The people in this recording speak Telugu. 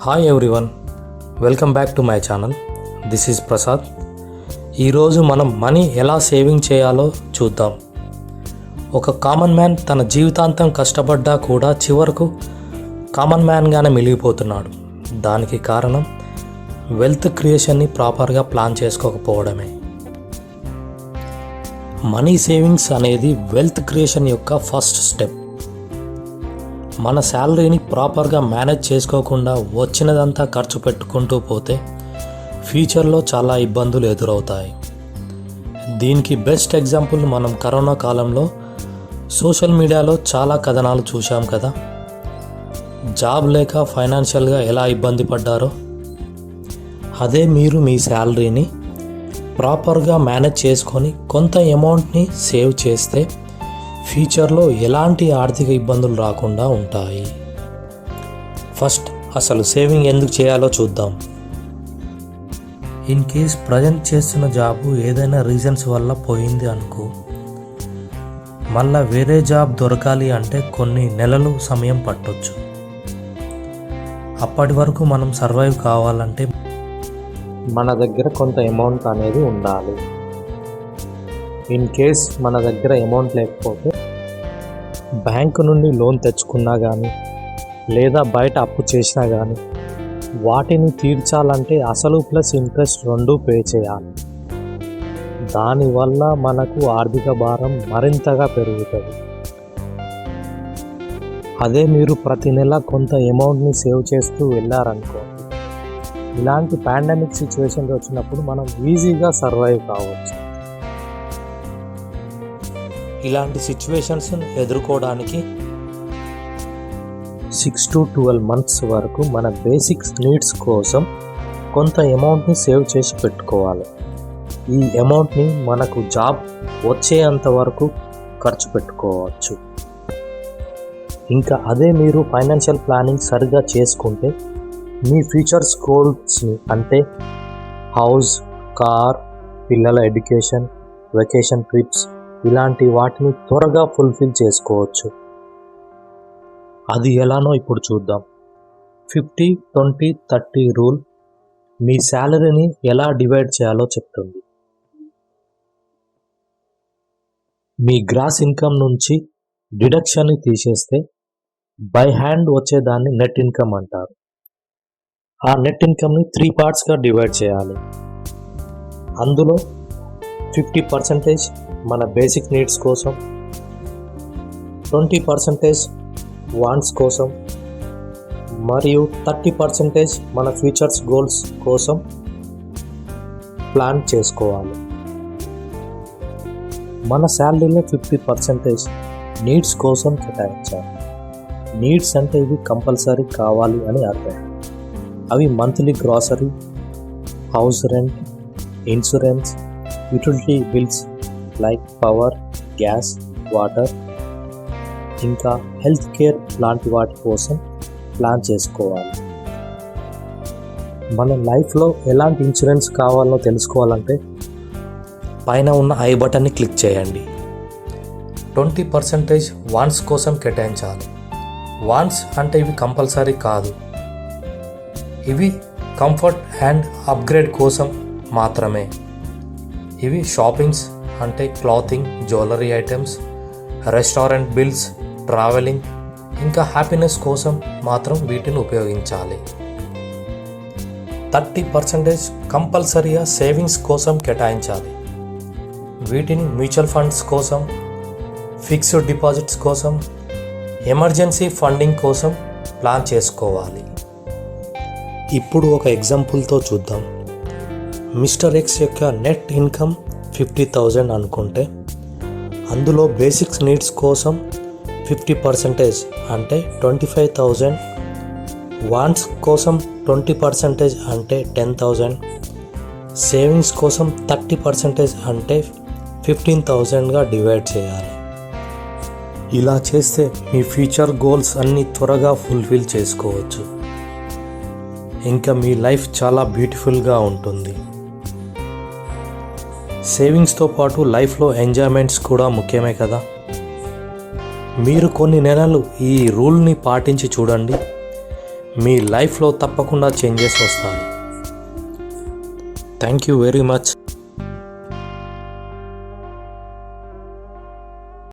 Hi everyone, welcome back to my channel. This is Prasad. ఈరోజు మనం మనీ ఎలా సేవింగ్ చేయాలో చూద్దాం. ఒక కామన్ మ్యాన్ తన జీవితాంతం కష్టపడ్డా కూడా చివరకు కామన్ మ్యాన్గానే మిగిలిపోతున్నాడు. దానికి కారణం వెల్త్ క్రియేషన్ని ప్రాపర్గా ప్లాన్ చేసుకోకపోవడమే. మనీ సేవింగ్స్ అనేది వెల్త్ క్రియేషన్ యొక్క ఫస్ట్ స్టెప్. మన శాలరీని ప్రాపర్గా మేనేజ్ చేసుకోకుండా వచ్చినదంతా ఖర్చు పెట్టుకుంటూ పోతే ఫ్యూచర్లో చాలా ఇబ్బందులు ఎదురవుతాయి. దీనికి బెస్ట్ ఎగ్జాంపుల్ మనం కరోనా కాలంలో సోషల్ మీడియాలో చాలా కథనాలు చూశాం కదా. జాబ్ లేక ఫైనాన్షియల్గా ఎలా ఇబ్బంది పడ్డారో, అదే మీరు మీ శాలరీని ప్రాపర్గా మేనేజ్ చేసుకొని కొంత అమౌంట్ని సేవ్ చేస్తే ఫ్యూచర్లో ఎలాంటి ఆర్థిక ఇబ్బందులు రాకుండా ఉంటాయి. ఫస్ట్ అసలు సేవింగ్ ఎందుకు చేయాలో చూద్దాం. ఇన్ కేస్ ప్రజెంట్ చేస్తున్న జాబు ఏదైనా రీజన్స్ వల్ల పోయింది అనుకో, మళ్ళా వేరే జాబ్ దొరకాలి అంటే కొన్ని నెలలు సమయం పట్టొచ్చు. అప్పటి వరకు మనం సర్వైవ్ కావాలంటే మన దగ్గర కొంత అమౌంట్ అనేది ఉండాలి. ఇన్ కేస్ మన దగ్గర అమౌంట్ లేకపోతే బ్యాంకు నుండి లోన్ తెచ్చుకున్నా కానీ లేదా బయట అప్పు చేసినా కానీ వాటిని తీర్చాలంటే అసలు ప్లస్ ఇంట్రెస్ట్ రెండూ పే చేయాలి. దానివల్ల మనకు ఆర్థిక భారం మరింతగా పెరుగుతుంది. అదే మీరు ప్రతి నెల కొంత అమౌంట్ని సేవ్ చేస్తూ వెళ్ళారనుకోండి, ఇలాంటి పాండమిక్ సిచ్యువేషన్స్ వచ్చినప్పుడు మనం ఈజీగా సర్వైవ్ కావచ్చు. ఇలాంటి సిచ్యువేషన్స్ ఎదుర్కోవడానికి 6 to 12 months వరకు మన బేసిక్స్ నీడ్స్ కోసం కొంత అమౌంట్ని సేవ్ చేసి పెట్టుకోవాలి. ఈ అమౌంట్ని మనకు జాబ్ వచ్చేంత వరకు ఖర్చు పెట్టుకోవచ్చు. ఇంకా అదే మీరు ఫైనాన్షియల్ ప్లానింగ్ సరిగా చేసుకుంటే మీ ఫ్యూచర్స్ గోల్స్ని అంటే హౌస్, కార్, పిల్లల ఎడ్యుకేషన్, వెకేషన్ ట్రిప్స్ ఇలాంటి వాటిని త్వరగా ఫుల్ఫిల్ చేసుకోవచ్చు. అది ఎలానో ఇప్పుడు చూద్దాం. 50-20-30 రూల్ మీ శాలరీని ఎలా డివైడ్ చేయాలో చెప్తుంది. మీ గ్రాస్ ఇన్కమ్ నుంచి డిడక్షన్ని తీసేస్తే బై హ్యాండ్ వచ్చేదాన్ని నెట్ ఇన్కమ్ అంటారు. ఆ నెట్ ఇన్కమ్ని 3 పార్ట్స్గా డివైడ్ చేయాలి. అందులో 50% మన బేసిక్ నీడ్స్ కోసం, 20% వాంట్స్ కోసం మరియు 30% మన ఫ్యూచర్స్ గోల్స్ కోసం ప్లాన్ చేసుకోవాలి. మన శాలరీలో 50% నీడ్స్ కోసం కేటాయించాలి. నీడ్స్ అంటే ఇవి కంపల్సరీ కావాలి అని అర్థం. అవి monthly grocery, house rent, insurance, utility bills like power, gas, water, ఇంకా హెల్త్ కేర్ లాంటి వాటి కోసం ప్లాన్ చేసుకోవాలి. మన లైఫ్లో ఎలాంటి ఇన్సూరెన్స్ కావాలో తెలుసుకోవాలంటే పైన ఉన్న ఐ బటన్ని క్లిక్ చేయండి. 20% వాంట్స్ కోసం కేటాయించాలి. వాంట్స్ అంటే ఇవి కంపల్సరీ కాదు, ఇవి కంఫర్ట్ అండ్ అప్గ్రేడ్ కోసం మాత్రమే. ఇవి షాపింగ్స్ అంటే clothing, jewellery items, restaurant bills, travelling ఇంకా హ్యాపీనెస్ కోసం మాత్రం వీటిని ఉపయోగించాలి. 30% కంపల్సరీగా సేవింగ్స్ కోసం కేటాయించాలి. వీటిని మ్యూచువల్ ఫండ్స్ కోసం, ఫిక్స్డ్ డిపాజిట్స్ కోసం, ఎమర్జెన్సీ ఫండింగ్ కోసం ప్లాన్ చేసుకోవాలి. ఇప్పుడు ఒక ఎగ్జాంపుల్తో చూద్దాం. మిస్టర్ ఎక్స్ యొక్క నెట్ ఇన్కమ్ 50,000 అనుకుంటే అందులో బేసిక్స్ నీడ్స్ కోసం 50% అంటే 25,000, వాంట్స్ కోసం 20% అంటే 10,000, సేవింగ్స్ కోసం 30% అంటే 15,000గా డివైడ్ చేయాలి. ఇలా చేస్తే మీ ఫ్యూచర్ గోల్స్ అన్నీ త్వరగా ఫుల్ఫిల్ చేసుకోవచ్చు. ఇంకా మీ లైఫ్ చాలా బ్యూటిఫుల్గా ఉంటుంది. సేవింగ్స్తో పాటు లైఫ్లో ఎంజాయ్మెంట్స్ కూడా ముఖ్యమే కదా. మీరు కొన్ని నెలలు ఈ రూల్ని పాటించి చూడండి, మీ లైఫ్లో తప్పకుండా చేంజెస్ వస్తాయి. Thank you very much.